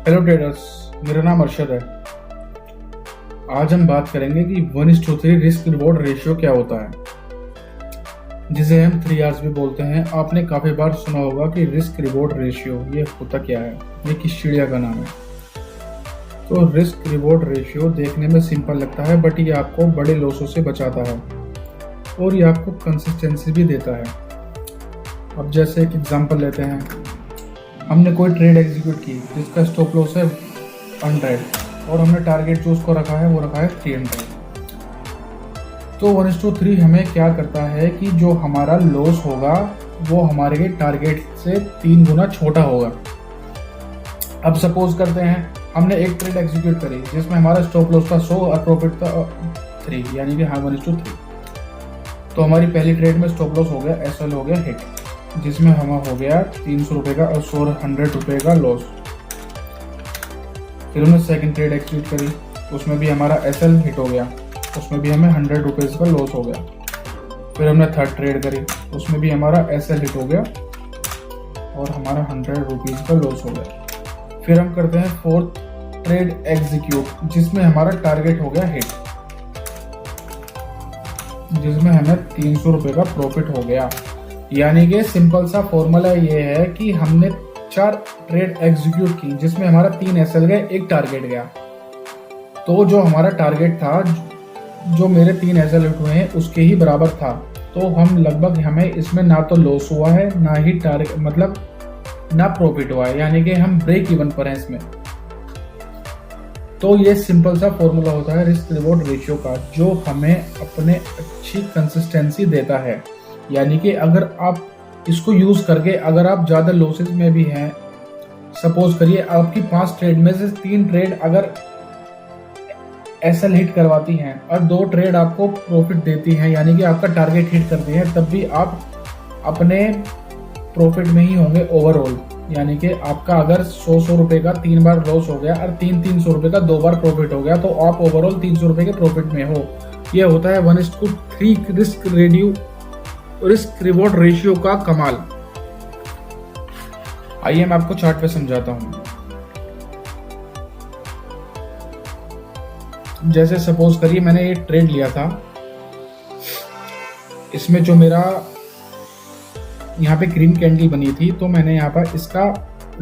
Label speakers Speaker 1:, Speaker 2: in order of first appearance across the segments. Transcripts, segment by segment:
Speaker 1: Hello traders, मेरा नाम अरशद है। आज हम बात करेंगे कि 1:3 रिस्क रिवॉर्ड रेशियो क्या होता है, जिसे हम 3Rs भी बोलते हैं। आपने काफ़ी बार सुना होगा कि रिस्क रिवॉर्ड रेशियो ये होता क्या है, ये किस चिड़िया का नाम है। तो रिस्क रिवॉर्ड रेशियो देखने में सिंपल लगता है, बट ये आपको बड़े लॉसों से बचाता है और ये आपको कंसिस्टेंसी भी देता है। अब जैसे एक एग्जांपल लेते हैं, हमने कोई ट्रेड एग्जीक्यूट की जिसका स्टॉप लॉस है 100 और हमने टारगेट जो उसको रखा है वो रखा है 300। तो 1:3 हमें क्या करता है कि जो हमारा लॉस होगा वो हमारे टारगेट से 3 गुना छोटा होगा। अब सपोज करते हैं हमने एक ट्रेड एग्जीक्यूट करी जिसमें हमारा स्टॉप लॉस था 100 और प्रॉफिट था 3, यानी कि 1:3। तो हमारी पहली ट्रेड में स्टॉप लॉस हो गया SL हो गया हिट, जिसमें हमें हो गया 300 रुपये का और 100 रुपये का लॉस। फिर हमने सेकंड ट्रेड एक्सिक्यूट करी, उसमें भी हमारा SL हिट हो गया, उसमें भी हमें 100 रुपीज़ का लॉस हो गया। फिर हमने थर्ड ट्रेड करी, उसमें भी हमारा SL हिट हो गया और हमारा 100 रुपीज़ का लॉस हो गया। फिर हम करते हैं फोर्थ ट्रेड एग्जीक्यूट, जिसमें हमारा टारगेट हो गया हिट, जिसमें हमें 300 रुपये का प्रॉफिट हो गया। यानी कि सिंपल सा फॉर्मूला ये है कि हमने 4 ट्रेड एग्जीक्यूट की जिसमें हमारा 3 SL गए, 1 टारगेट गया। तो जो हमारा टारगेट था, जो मेरे 3 SL हिट हुए हैं उसके ही बराबर था। तो हम लगभग हमें इसमें ना तो लॉस हुआ है ना ही टारगेट मतलब ना प्रॉफिट हुआ है, यानी कि हम ब्रेक इवन पर हैं इसमें। तो ये सिंपल सा फॉर्मूला होता है रिस्क रिवॉर्ड रेशियो का, जो हमें अपने अच्छी कंसिस्टेंसी देता है। यानी कि अगर आप इसको यूज करके अगर आप ज्यादा लॉसेस में भी हैं, सपोज करिए आपकी 5 ट्रेड में से 3 ट्रेड अगर SL हिट करवाती हैं और 2 ट्रेड आपको प्रॉफिट देती हैं, यानी कि आपका टारगेट हिट करती हैं, तब भी आप अपने प्रॉफिट में ही होंगे ओवरऑल। यानी कि आपका अगर 100 रुपए का 3 बार लॉस हो गया और 300 रुपए का 2 बार प्रॉफिट हो गया, तो आप ओवरऑल 300 रुपए के प्रॉफिट में हो। यह होता है 1:3 रिस्क रिवॉर्ड रेशियो का कमाल। आइए मैं आपको चार्ट पे समझाता हूं। जैसे सपोज करिए मैंने ये ट्रेड लिया था, इसमें जो मेरा यहाँ पे ग्रीन कैंडल बनी थी, तो मैंने यहाँ पर इसका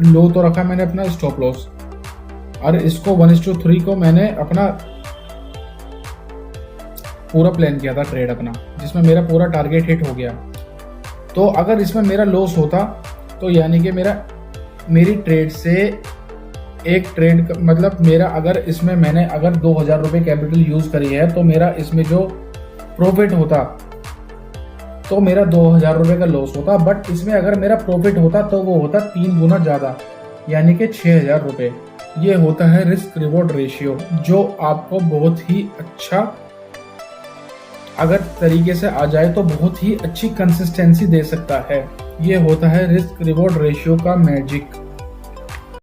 Speaker 1: लो तो रखा मैंने अपना स्टॉप लॉस, और इसको 1:3 को मैंने अपना पूरा प्लान किया था ट्रेड अपना, जिसमें मेरा पूरा टारगेट हिट हो गया। तो अगर इसमें मेरा लॉस होता तो यानी कि मेरी ट्रेड से एक ट्रेड मतलब मेरा अगर इसमें मैंने अगर 2000 रुपये कैपिटल यूज करी है, तो मेरा इसमें जो प्रॉफिट होता तो मेरा 2000 रुपये का लॉस होता। बट इसमें अगर मेरा प्रॉफिट होता तो वो होता 3 गुना ज्यादा, यानी कि 6000 रुपये। ये होता है रिस्क रिवॉर्ड रेशियो, जो आपको बहुत ही अच्छा अगर तरीके से आ जाए तो बहुत ही अच्छी कंसिस्टेंसी दे सकता है। ये होता है रिस्क रिवॉर्ड रेशियो का मैजिक।